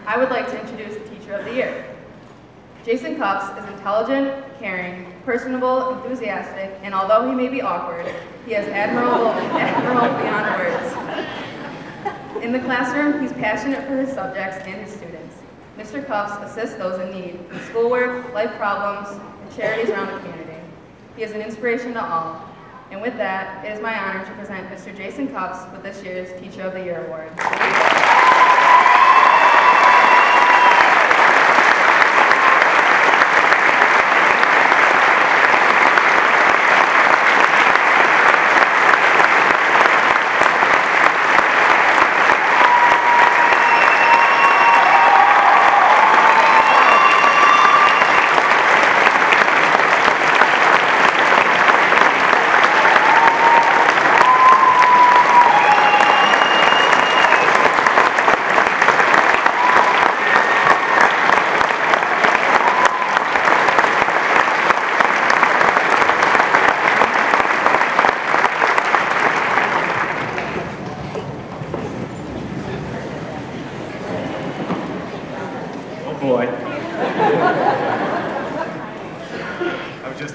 I would like to introduce the Teacher of the Year. Jason Cuffs is intelligent, caring, personable, enthusiastic, and although he may be awkward, he is admirable beyond words. In the classroom, he's passionate for his subjects and his students. Mr. Cuffs assists those in need in schoolwork, life problems, and charities around the community. He is an inspiration to all. And with that, it is my honor to present Mr. Jason Cuffs with this year's Teacher of the Year Award.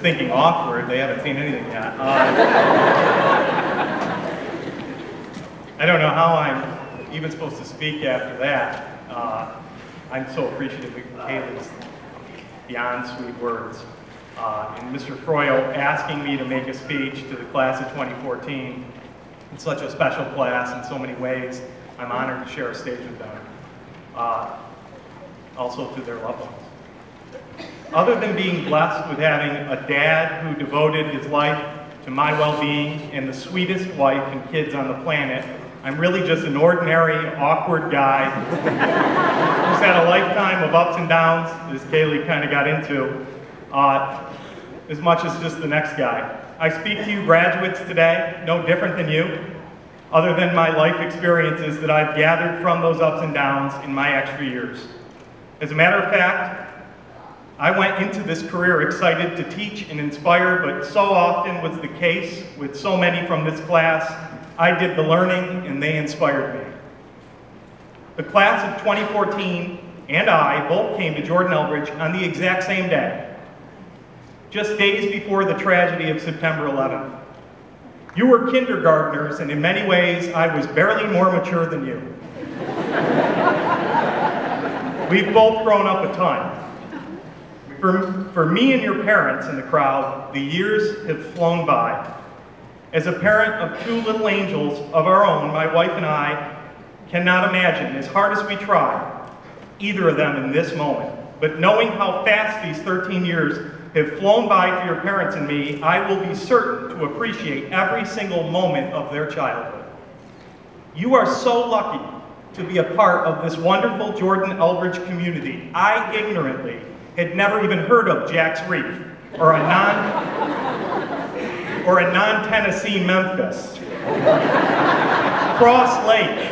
Thinking awkward, they haven't seen anything yet. I don't know how I'm even supposed to speak after that. I'm so appreciative of Kaylee's beyond sweet words. And Mr. Froyo asking me to make a speech to the class of 2014. It's such a special class in so many ways. I'm honored to share a stage with them. Also to their loved ones. Other than being blessed with having a dad who devoted his life to my well-being and the sweetest wife and kids on the planet, I'm really just an ordinary, awkward guy who's had a lifetime of ups and downs, as Kaylee kind of got into, as much as just the next guy. I speak to you graduates today, no different than you, other than my life experiences that I've gathered from those ups and downs in my extra years. As a matter of fact, I went into this career excited to teach and inspire, but so often was the case with so many from this class, I did the learning and they inspired me. The class of 2014 and I both came to Jordan Elbridge on the exact same day, just days before the tragedy of September 11th. You were kindergartners, and in many ways, I was barely more mature than you. We've both grown up a ton. For me and your parents in the crowd, the years have flown by. As a parent of two little angels of our own, my wife and I cannot imagine, as hard as we try, either of them in this moment. But knowing how fast these 13 years have flown by for your parents and me, I will be certain to appreciate every single moment of their childhood. You are so lucky to be a part of this wonderful Jordan Elbridge community. I ignorantly had never even heard of Jack's Reef, or a non-Tennessee Memphis, Cross Lake,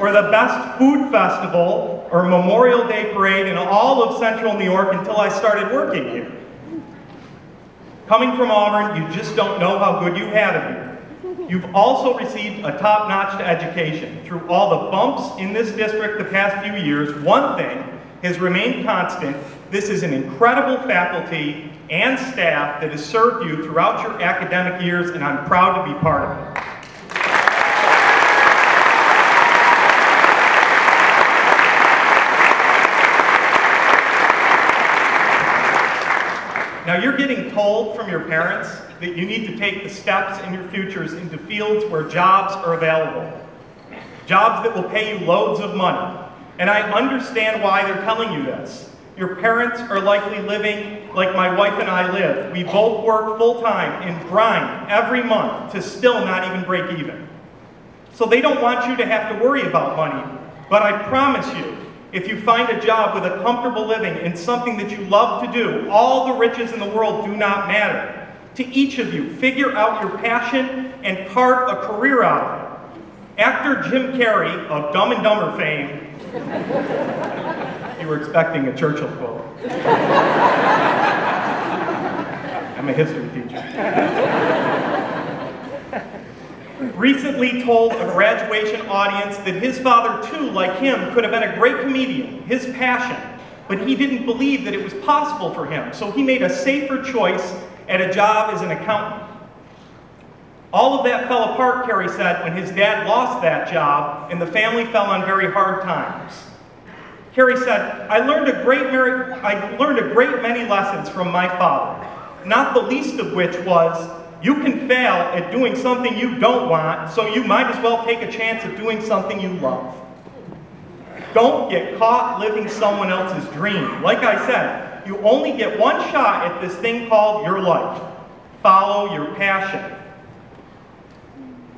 or the best food festival or Memorial Day parade in all of central New York until I started working here. Coming from Auburn, you just don't know how good you have it here. You've also received a top-notch education. Through all the bumps in this district the past few years, one thing has remained constant. This is an incredible faculty and staff that has served you throughout your academic years, and I'm proud to be part of it. Now, you're getting told from your parents that you need to take the steps in your futures into fields where jobs are available. Jobs that will pay you loads of money. And I understand why they're telling you this. Your parents are likely living like my wife and I live. We both work full-time and grind every month to still not even break even. So they don't want you to have to worry about money. But I promise you, if you find a job with a comfortable living and something that you love to do, all the riches in the world do not matter. To each of you, figure out your passion and carve a career out of it. Actor Jim Carrey of Dumb and Dumber fame, you were expecting a Churchill quote. I'm a history teacher. recently told a graduation audience that his father too, like him, could have been a great comedian, his passion, but he didn't believe that it was possible for him, so he made a safer choice at a job as an accountant. All of that fell apart, Kerry said, when his dad lost that job and the family fell on very hard times. Kerry said, I learned a great many lessons from my father, not the least of which was, you can fail at doing something you don't want, so you might as well take a chance at doing something you love. Don't get caught living someone else's dream. Like I said, you only get one shot at this thing called your life. Follow your passion.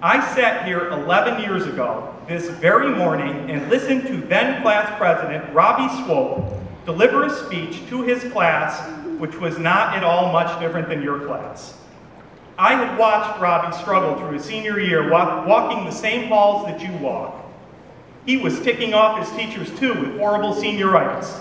I sat here 11 years ago, this very morning, and listened to then class president Robbie Swope deliver a speech to his class, which was not at all much different than your class. I had watched Robbie struggle through his senior year, walking the same halls that you walk. He was ticking off his teachers too with horrible senioritis.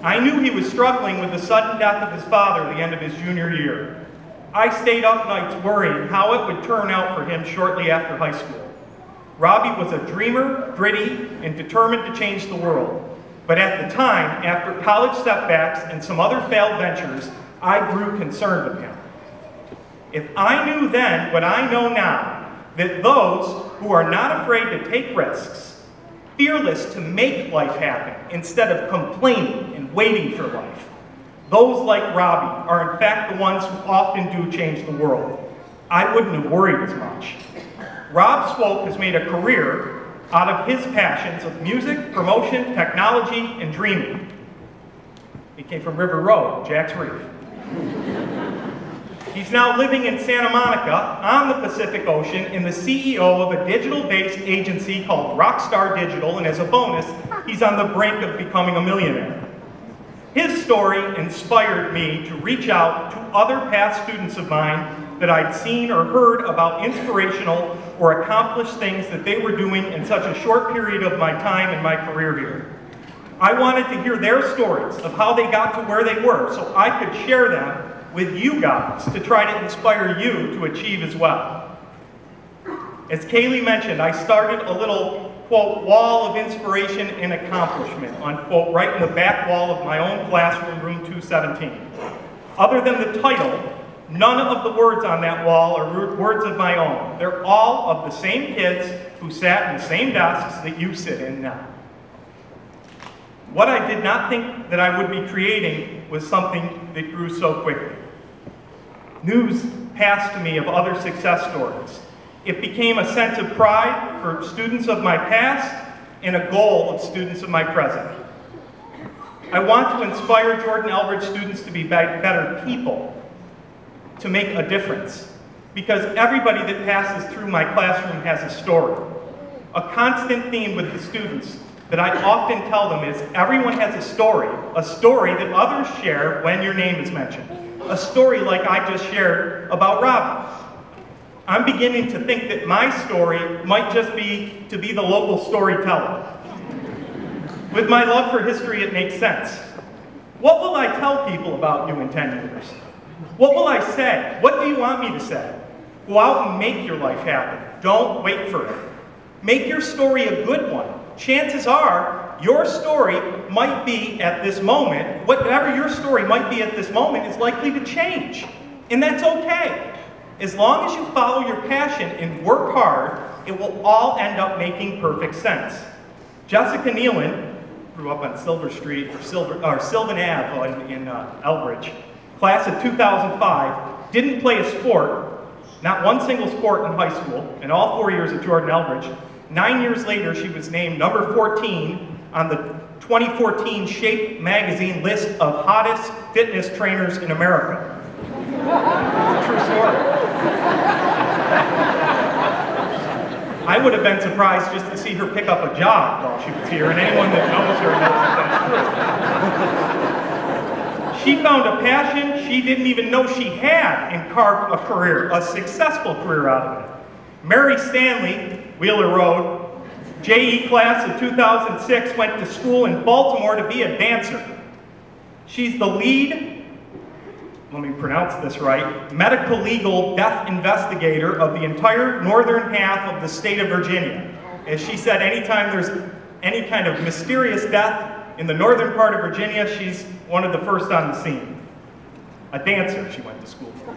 I knew he was struggling with the sudden death of his father at the end of his junior year. I stayed up nights worrying how it would turn out for him shortly after high school. Robbie was a dreamer, gritty, and determined to change the world. But at the time, after college setbacks and some other failed ventures, I grew concerned with him. If I knew then what I know now, that those who are not afraid to take risks, fearless to make life happen instead of complaining and waiting for life, those like Robbie are in fact the ones who often do change the world, I wouldn't have worried as much. Rob Swope has made a career out of his passions of music, promotion, technology, and dreaming. He came from River Road, Jack's Reef. He's now living in Santa Monica on the Pacific Ocean and the CEO of a digital-based agency called Rockstar Digital, and as a bonus, he's on the brink of becoming a millionaire. His story inspired me to reach out to other past students of mine that I'd seen or heard about inspirational or accomplished things that they were doing in such a short period of my time in my career here. I wanted to hear their stories of how they got to where they were so I could share them with you guys to try to inspire you to achieve as well. As Kaylee mentioned, I started a little, quote, wall of inspiration and accomplishment, unquote, right in the back wall of my own classroom, room 217. Other than the title, none of the words on that wall are words of my own. They're all of the same kids who sat in the same desks that you sit in now. What I did not think that I would be creating was something that grew so quickly. News passed to me of other success stories. It became a sense of pride for students of my past and a goal of students of my present. I want to inspire Jordan Elbridge students to be better people, to make a difference, because everybody that passes through my classroom has a story. A constant theme with the students that I often tell them is everyone has a story that others share when your name is mentioned. A story like I just shared about Robbie. I'm beginning to think that my story might just be to be the local storyteller. With my love for history, it makes sense. What will I tell people about you in 10 years? What will I say? What do you want me to say? Go out and make your life happen. Don't wait for it. Make your story a good one. Chances are, your story might be at this moment, whatever your story might be at this moment is likely to change. And that's okay. As long as you follow your passion and work hard, it will all end up making perfect sense. Jessica Nealon grew up on Silver Street, or Sylvan Ave in Elbridge. Class of 2005, didn't play a sport, not one single sport in high school, in all 4 years at Jordan Elbridge. 9 years later, she was named number 14 on the 2014 Shape magazine list of hottest fitness trainers in America. It's a true story. I would have been surprised just to see her pick up a job while she was here, and anyone that knows her knows that that's true. She found a passion she didn't even know she had and carved a career, a successful career out of it. Mary Stanley, Wheeler Road, JE class of 2006, went to school in Baltimore to be a dancer. She's the lead let me pronounce this right, medical legal death investigator of the entire northern half of the state of Virginia. As she said, anytime there's any kind of mysterious death in the northern part of Virginia, she's one of the first on the scene. A dancer she went to school for.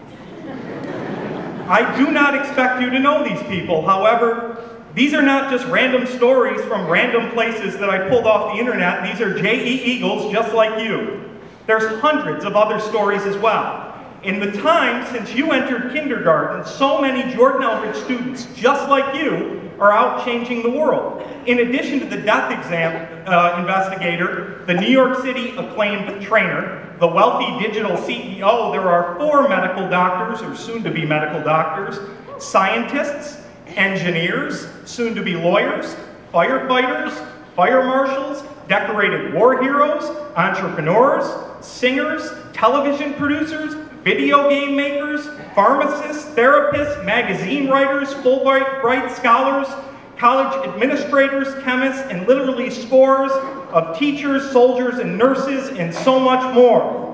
I do not expect you to know these people. However, these are not just random stories from random places that I pulled off the internet. These are J.E. Eagles just like you. There's hundreds of other stories as well. In the time since you entered kindergarten, so many Jordan Elbridge students just like you are out changing the world. In addition to the death investigator, the New York City acclaimed trainer, the wealthy digital CEO, there are 4 medical doctors, or soon-to-be medical doctors, scientists, engineers, soon-to-be lawyers, firefighters, fire marshals, decorated war heroes, entrepreneurs, singers, television producers, video game makers, pharmacists, therapists, magazine writers, Fulbright scholars, college administrators, chemists, and literally scores of teachers, soldiers, and nurses, and so much more.